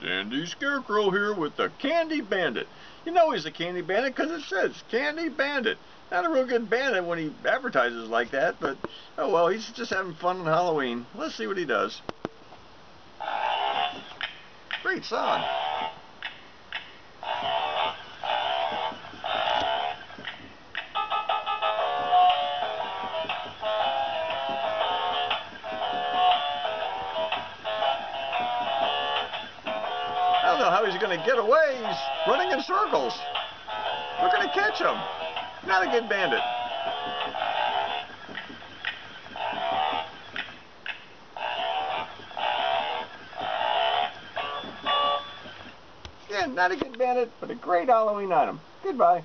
DanDee Scarecrow here with the Candy Bandit. You know he's a Candy Bandit because it says Candy Bandit. Not a real good bandit when he advertises like that, but oh well, he's just having fun on Halloween. Let's see what he does. Great song. I don't know how he's going to get away. He's running in circles. We're going to catch him. Not a good bandit. Yeah, not a good bandit, but a great Halloween item. Goodbye.